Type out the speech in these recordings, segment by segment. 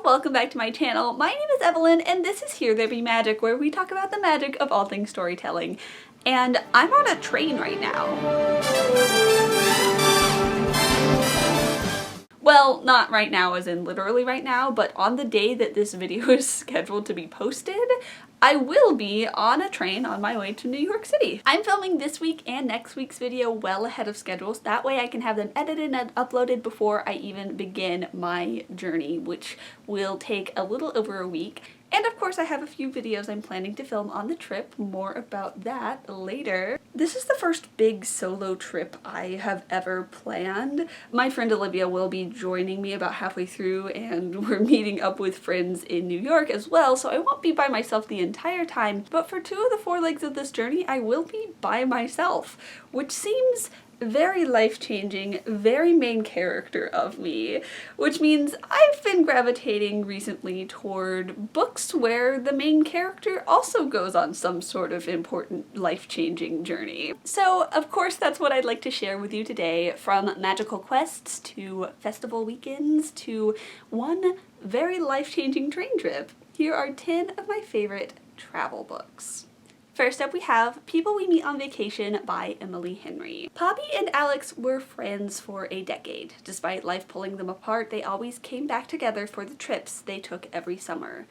welcome back to my channel. My name is Evelyn and this is Here There Be Magic, where we talk about the magic of all things storytelling. And I'm on a train right now. Well, not right now as in literally right now, but on the day that this video is scheduled to be posted, I will be on a train on my way to New York City. I'm filming this week and next week's video well ahead of schedules. That way I can have them edited and uploaded before I even begin my journey, which will take a little over a week. And of course I have a few videos I'm planning to film on the trip. More about that later. This is the first big solo trip I have ever planned. My friend Olivia will be joining me about halfway through, and we're meeting up with friends in New York as well, so I won't be by myself the entire time. But for 2 of the 4 legs of this journey, I will be by myself, which seems very life-changing, very main character of me, which means I've been gravitating recently toward books where the main character also goes on some sort of important life-changing journey. So of course that's what I'd like to share with you today, from magical quests to festival weekends to one very life-changing train trip. Here are 10 of my favorite travel books. First up we have People We Meet on Vacation by Emily Henry. Poppy and Alex were friends for a decade. Despite life pulling them apart, they always came back together for the trips they took every summer.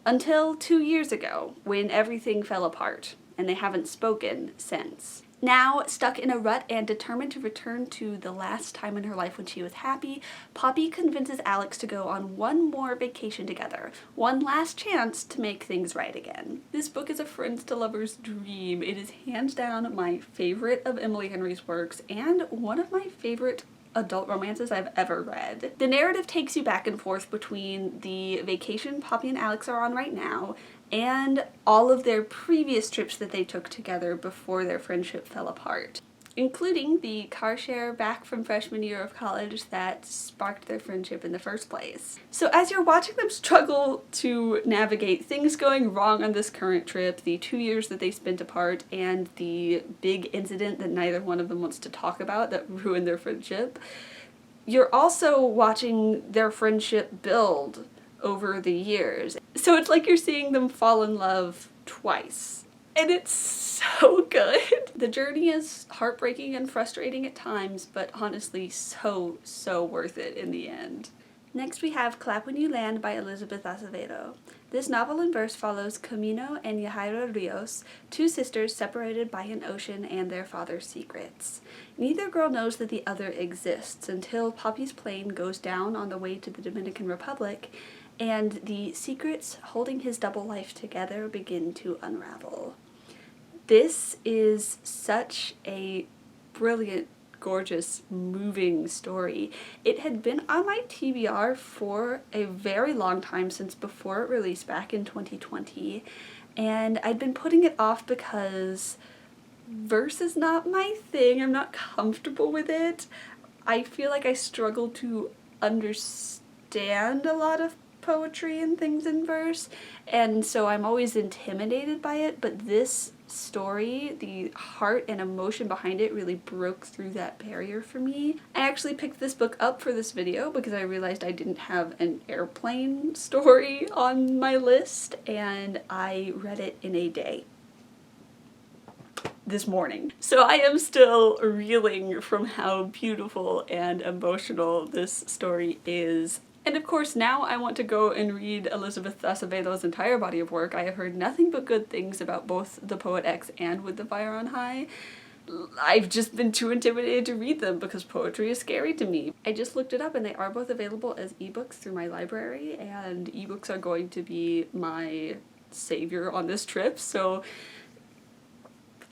Until 2 years ago, when everything fell apart, and they haven't spoken since. Now, stuck in a rut and determined to return to the last time in her life when she was happy, Poppy convinces Alex to go on one more vacation together. One last chance to make things right again. This book is a friends to lovers dream. It is hands down my favorite of Emily Henry's works and one of my favorite adult romances I've ever read. The narrative takes you back and forth between the vacation Poppy and Alex are on right now and all of their previous trips that they took together before their friendship fell apart, including the car share back from freshman year of college that sparked their friendship in the first place. So as you're watching them struggle to navigate things going wrong on this current trip, the 2 years that they spent apart, and the big incident that neither one of them wants to talk about that ruined their friendship, you're also watching their friendship build over the years. So it's like you're seeing them fall in love twice. And it's so good. The journey is heartbreaking and frustrating at times, but honestly so worth it in the end. Next we have Clap When You Land by Elizabeth Acevedo. This novel in verse follows Camino and Yahaira Rios, 2 sisters separated by an ocean and their father's secrets. Neither girl knows that the other exists until Poppy's plane goes down on the way to the Dominican Republic, and the secrets holding his double life together begin to unravel. This is such a brilliant, gorgeous, moving story. It had been on my TBR for a very long time, since before it released back in 2020, and I'd been putting it off because verse is not my thing. I'm not comfortable with it. I feel like I struggle to understand a lot of poetry and things in verse, and so I'm always intimidated by it, but this story, the heart and emotion behind it, really broke through that barrier for me. I actually picked this book up for this video because I realized I didn't have an airplane story on my list, and I read it in a day this morning. So I am still reeling from how beautiful and emotional this story is. And of course now I want to go and read Elizabeth Acevedo's entire body of work. I have heard nothing but good things about both The Poet X and With the Fire on High. I've just been too intimidated to read them because poetry is scary to me. I just looked it up and they are both available as ebooks through my library, and ebooks are going to be my savior on this trip, so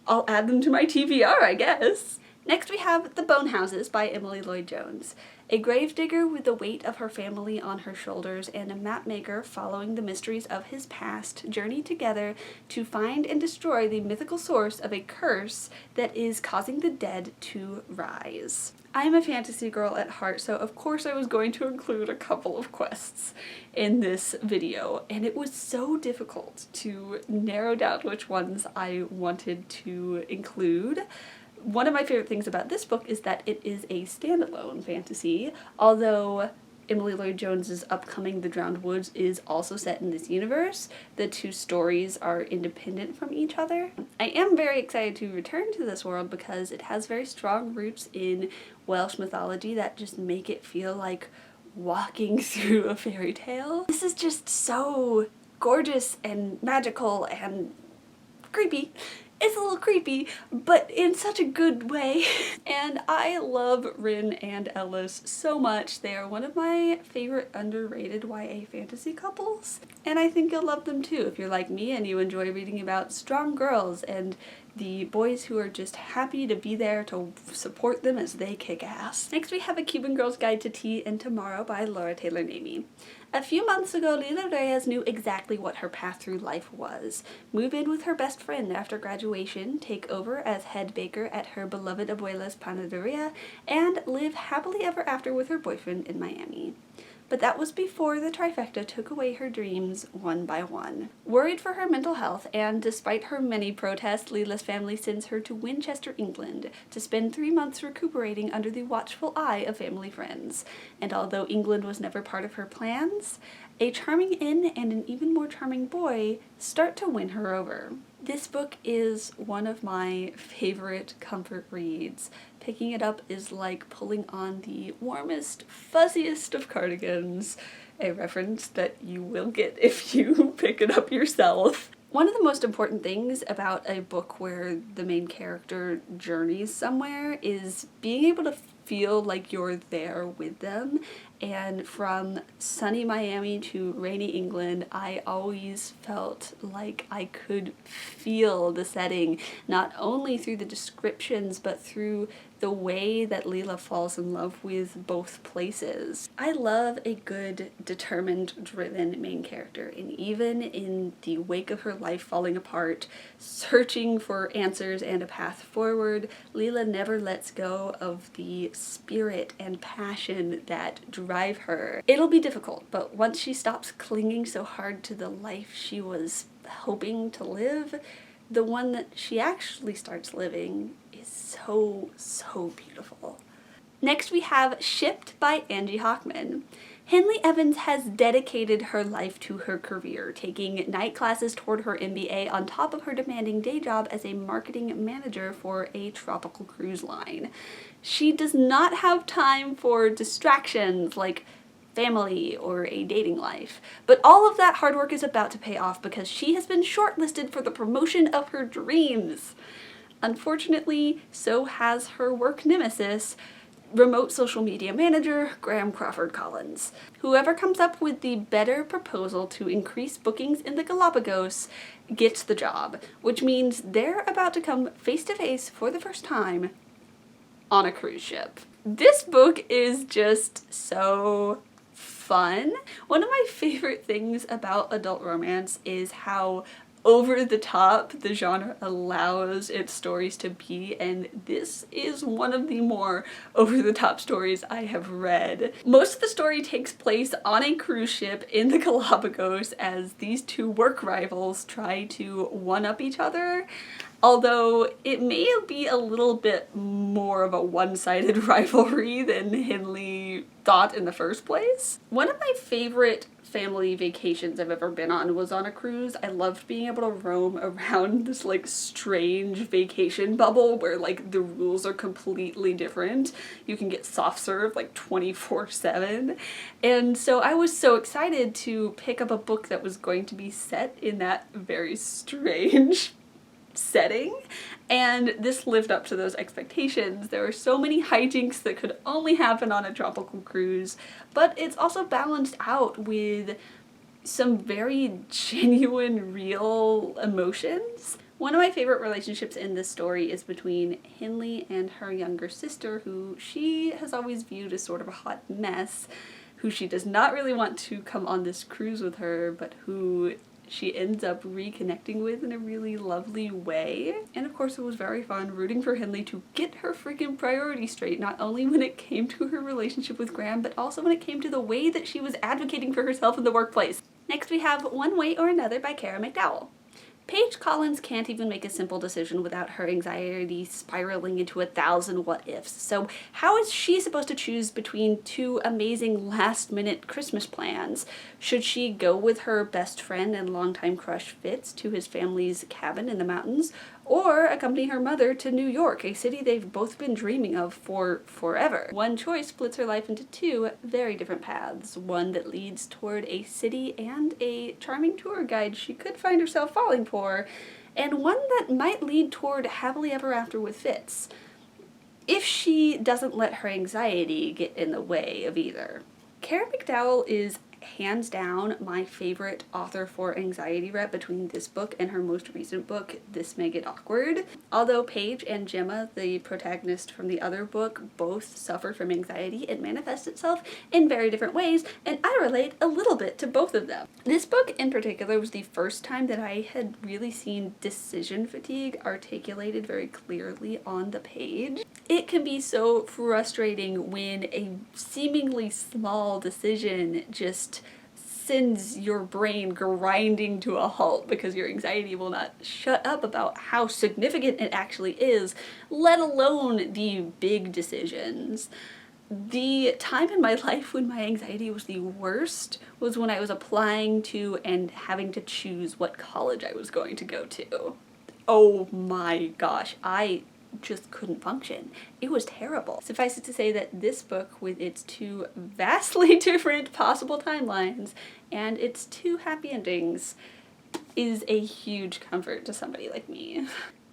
I'll add them to my TBR, I guess. Next we have The Bone Houses by Emily Lloyd Jones. A gravedigger with the weight of her family on her shoulders and a mapmaker following the mysteries of his past journey together to find and destroy the mythical source of a curse that is causing the dead to rise. I am a fantasy girl at heart, so of course I was going to include a couple of quests in this video, and it was so difficult to narrow down which ones I wanted to include. One of my favorite things about this book is that it is a standalone fantasy, although Emily Lloyd Jones's upcoming The Drowned Woods is also set in this universe. The two stories are independent from each other. I am very excited to return to this world because it has very strong roots in Welsh mythology that just make it feel like walking through a fairy tale. This is just so gorgeous and magical and creepy. It's a little creepy, but in such a good way. And I love Rin and Ellis so much. They are one of my favorite underrated YA fantasy couples. And I think you'll love them too if you're like me and you enjoy reading about strong girls and the boys who are just happy to be there to support them as they kick ass. Next we have A Cuban Girl's Guide to Tea and Tomorrow by Laura Taylor Namey. A few months ago, Leela Reyes knew exactly what her path through life was. Move in with her best friend after graduation, take over as head baker at her beloved abuela's panaderia, and live happily ever after with her boyfriend in Miami. But that was before the trifecta took away her dreams one by one. Worried for her mental health, and despite her many protests, Leela's family sends her to Winchester, England, to spend 3 months recuperating under the watchful eye of family friends. And although England was never part of her plans, a charming inn and an even more charming boy start to win her over. This book is one of my favorite comfort reads. Picking it up is like pulling on the warmest, fuzziest of cardigans, a reference that you will get if you pick it up yourself. One of the most important things about a book where the main character journeys somewhere is being able to feel like you're there with them. And from sunny Miami to rainy England, I always felt like I could feel the setting, not only through the descriptions, but through the way that Leela falls in love with both places. I love a good, determined, driven main character, and even in the wake of her life falling apart, searching for answers and a path forward, Leela never lets go of the spirit and passion that drive her. It'll be difficult, but once she stops clinging so hard to the life she was hoping to live, the one that she actually starts living is so beautiful. Next we have Shipped by Angie Hockman. Henley Evans has dedicated her life to her career, taking night classes toward her MBA on top of her demanding day job as a marketing manager for a tropical cruise line. She does not have time for distractions like family or a dating life, but all of that hard work is about to pay off because she has been shortlisted for the promotion of her dreams. Unfortunately, so has her work nemesis, remote social media manager Graham Crawford Collins. Whoever comes up with the better proposal to increase bookings in the Galapagos gets the job, which means they're about to come face to face for the first time on a cruise ship. This book is just so fun. One of my favorite things about adult romance is how over the top the genre allows its stories to be, and this is one of the more over the top stories I have read. Most of the story takes place on a cruise ship in the Galapagos as these two work rivals try to one-up each other, although it may be a little bit more of a one-sided rivalry than Henley thought in the first place. One of my favorite family vacations I've ever been on was on a cruise. I loved being able to roam around this like strange vacation bubble where like the rules are completely different. You can get soft serve like 24/7. And so I was so excited to pick up a book that was going to be set in that very strange setting, and this lived up to those expectations. There were so many hijinks that could only happen on a tropical cruise, but it's also balanced out with some very genuine, real emotions. One of my favorite relationships in this story is between Henley and her younger sister, who she has always viewed as sort of a hot mess, who she does not really want to come on this cruise with her, but who she ends up reconnecting with in a really lovely way. And of course it was very fun rooting for Henley to get her freaking priorities straight, not only when it came to her relationship with Graham, but also when it came to the way that she was advocating for herself in the workplace. Next we have One Way or Another by Kara McDowell. Paige Collins can't even make a simple decision without her anxiety spiraling into 1,000 what-ifs. So how is she supposed to choose between two amazing last-minute Christmas plans? Should she go with her best friend and longtime crush Fitz to his family's cabin in the mountains, or accompany her mother to New York, a city they've both been dreaming of for forever? One choice splits her life into two very different paths, one that leads toward a city and a charming tour guide she could find herself falling for, and one that might lead toward happily ever after with Fitz, if she doesn't let her anxiety get in the way of either. Kara McDowell is hands down my favorite author for anxiety rep between this book and her most recent book, This May Get Awkward. Although Paige and Gemma, the protagonist from the other book, both suffer from anxiety, it manifests itself in very different ways, and I relate a little bit to both of them. This book in particular was the first time that I had really seen decision fatigue articulated very clearly on the page. It can be so frustrating when a seemingly small decision just sends your brain grinding to a halt because your anxiety will not shut up about how significant it actually is, let alone the big decisions. The time in my life when my anxiety was the worst was when I was applying to and having to choose what college I was going to go to. Oh my gosh, I just couldn't function. It was terrible. Suffice it to say that this book, with its two vastly different possible timelines and its two happy endings, is a huge comfort to somebody like me.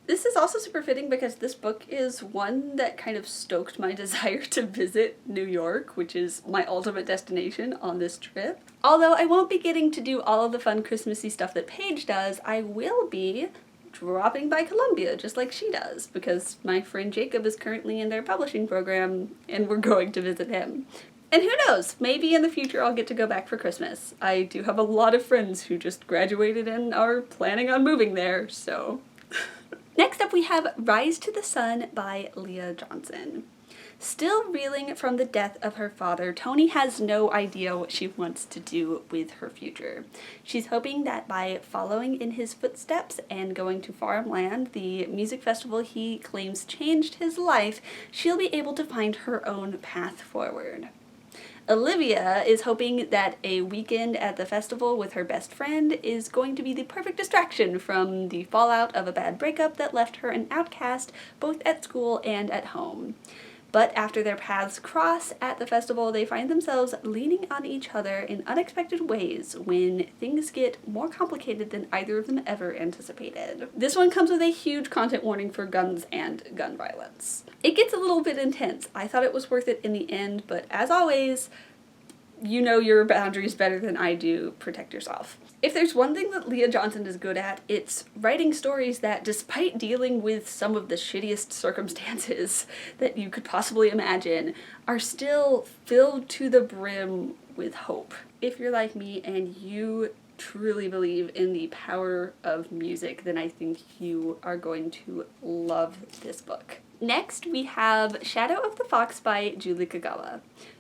This is also super fitting because this book is one that kind of stoked my desire to visit New York, which is my ultimate destination on this trip. Although I won't be getting to do all of the fun Christmassy stuff that Paige does, I will be dropping by Columbia just like she does, because my friend Jacob is currently in their publishing program and we're going to visit him. And who knows, maybe in the future I'll get to go back for Christmas. I do have a lot of friends who just graduated and are planning on moving there, so. Next up we have Rise to the Sun by Leah Johnson. Still reeling from the death of her father, Toni has no idea what she wants to do with her future. She's hoping that by following in his footsteps and going to Farmland, the music festival he claims changed his life, she'll be able to find her own path forward. Olivia is hoping that a weekend at the festival with her best friend is going to be the perfect distraction from the fallout of a bad breakup that left her an outcast both at school and at home. But after their paths cross at the festival, they find themselves leaning on each other in unexpected ways when things get more complicated than either of them ever anticipated. This one comes with a huge content warning for guns and gun violence. It gets a little bit intense. I thought it was worth it in the end, but as always, you know your boundaries better than I do. Protect yourself. If there's one thing that Leah Johnson is good at, it's writing stories that, despite dealing with some of the shittiest circumstances that you could possibly imagine, are still filled to the brim with hope. If you're like me and you truly believe in the power of music, then I think you are going to love this book. Next, we have Shadow of the Fox by Julie Kagawa.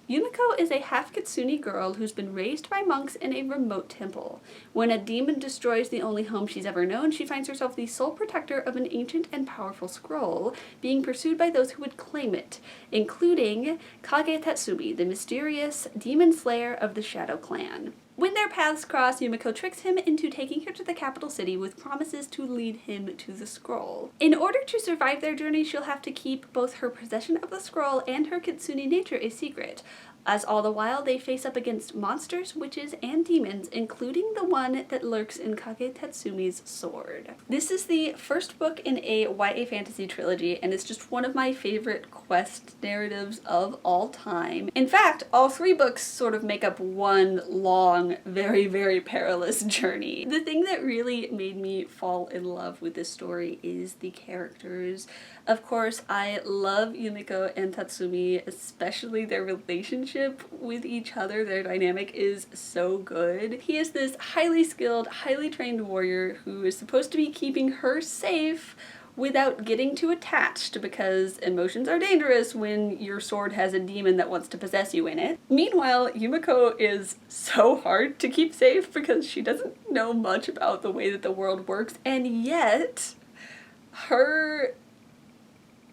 Yumiko is a half-kitsune girl who's been raised by monks in a remote temple. When a demon destroys the only home she's ever known, she finds herself the sole protector of an ancient and powerful scroll, being pursued by those who would claim it, including Kage Tatsumi, the mysterious demon slayer of the Shadow Clan. When their paths cross, Yumiko tricks him into taking her to the capital city with promises to lead him to the scroll. In order to survive their journey, she'll have to keep both her possession of the scroll and her kitsune nature a secret, as all the while they face up against monsters, witches, and demons, including the one that lurks in Kage Tatsumi's sword. This is the first book in a YA fantasy trilogy, and it's just one of my favorite quest narratives of all time. In fact, all three books sort of make up one long, very, very perilous journey. The thing that really made me fall in love with this story is the characters. Of course, I love Yumiko and Tatsumi, especially their relationship with each other. Their dynamic is so good. He is this highly skilled, highly trained warrior who is supposed to be keeping her safe without getting too attached, because emotions are dangerous when your sword has a demon that wants to possess you in it. Meanwhile, Yumiko is so hard to keep safe because she doesn't know much about the way that the world works, and yet her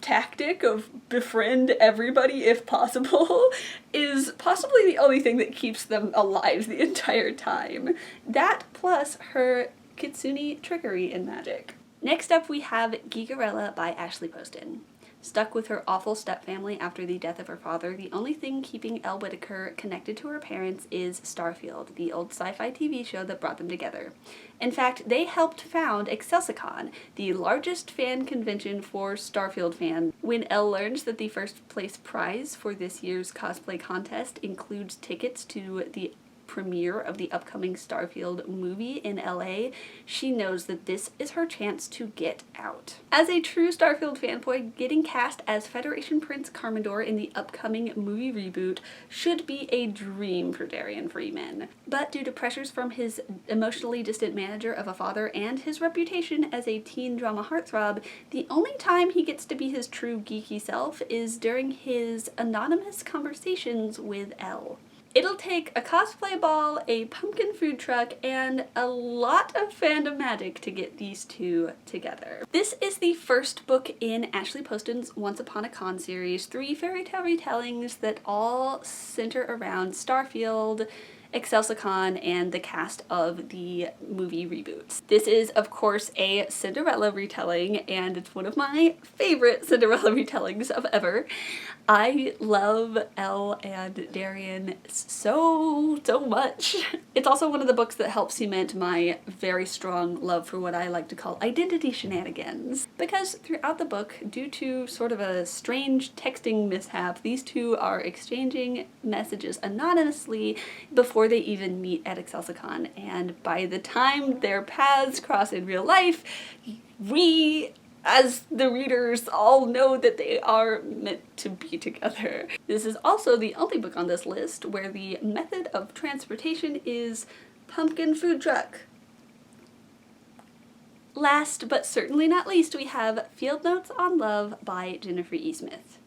tactic of befriend everybody if possible is possibly the only thing that keeps them alive the entire time. That plus her kitsune trickery and magic. Next up we have Geekerella by Ashley Poston. Stuck with her awful stepfamily after the death of her father, the only thing keeping Elle Whitaker connected to her parents is Starfield, the old sci-fi TV show that brought them together. In fact, they helped found ExcelsiCon, the largest fan convention for Starfield fans. When Elle learns that the first place prize for this year's cosplay contest includes tickets to the premiere of the upcoming Starfield movie in LA, she knows that this is her chance to get out. As a true Starfield fanboy, getting cast as Federation Prince Carmendor in the upcoming movie reboot should be a dream for Darian Freeman. But due to pressures from his emotionally distant manager of a father and his reputation as a teen drama heartthrob, the only time he gets to be his true geeky self is during his anonymous conversations with Elle. It'll take a cosplay ball, a pumpkin food truck, and a lot of fandom magic to get these two together. This is the first book in Ashley Poston's Once Upon a Con series, 3 fairy tale retellings that all center around Starfield, ExcelsiCon, and the cast of the movie reboots. This is, of course, a Cinderella retelling, and it's one of my favorite Cinderella retellings of ever. I love Elle and Darian so much. It's also one of the books that helps cement my very strong love for what I like to call identity shenanigans. Because throughout the book, due to sort of a strange texting mishap, these two are exchanging messages anonymously before they even meet at ExcelsiCon, and by the time their paths cross in real life, we as the readers all know that they are meant to be together. This is also the only book on this list where the method of transportation is pumpkin food truck. Last but certainly not least, we have Field Notes on Love by Jennifer E. Smith.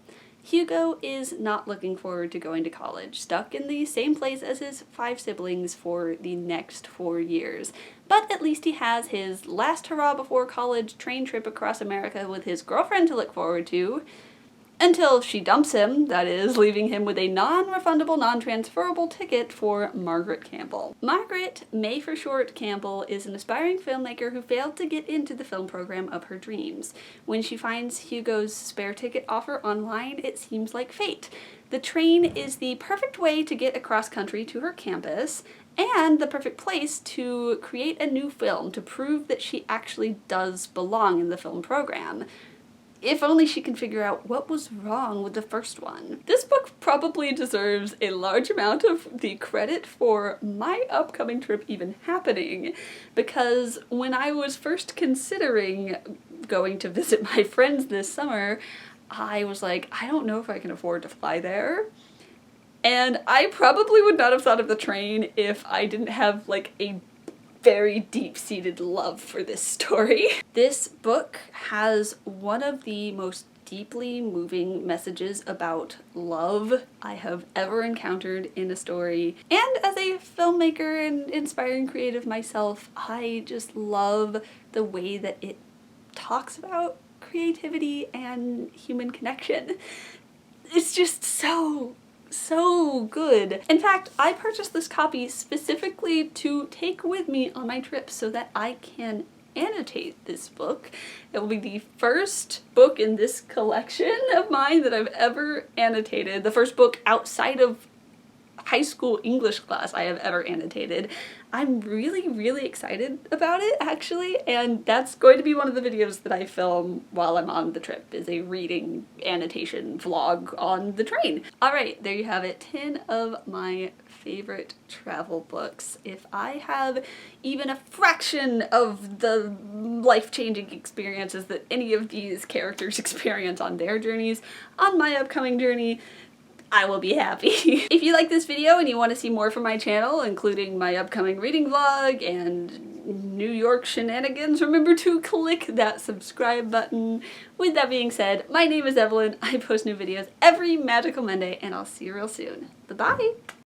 Hugo is not looking forward to going to college, stuck in the same place as his 5 siblings for the next 4 years. But at least he has his last hurrah before college train trip across America with his girlfriend to look forward to, until she dumps him, that is, leaving him with a non-refundable, non-transferable ticket for Margaret Campbell. Margaret, May for short, Campbell is an aspiring filmmaker who failed to get into the film program of her dreams. When she finds Hugo's spare ticket offer online, it seems like fate. The train is the perfect way to get across country to her campus, and the perfect place to create a new film to prove that she actually does belong in the film program. If only she can figure out what was wrong with the first one. This book probably deserves a large amount of the credit for my upcoming trip even happening, because when I was first considering going to visit my friends this summer, I was like, I don't know if I can afford to fly there. And I probably would not have thought of the train if I didn't have like a very deep-seated love for this story. This book has one of the most deeply moving messages about love I have ever encountered in a story. And as a filmmaker and inspiring creative myself, I just love the way that it talks about creativity and human connection. It's just so good. In fact, I purchased this copy specifically to take with me on my trip so that I can annotate this book. It will be the first book in this collection of mine that I've ever annotated, the first book outside of high school English class I have ever annotated. I'm really excited about it, actually, and that's going to be one of the videos that I film while I'm on the trip, is a reading annotation vlog on the train. Alright, there you have it, 10 of my favorite travel books. If I have even a fraction of the life-changing experiences that any of these characters experience on their journeys, on my upcoming journey, I will be happy. If you like this video and you want to see more from my channel, including my upcoming reading vlog and New York shenanigans, remember to click that subscribe button. With that being said, my name is Evelyn. I post new videos every magical Monday, and I'll see you real soon. Bye-bye!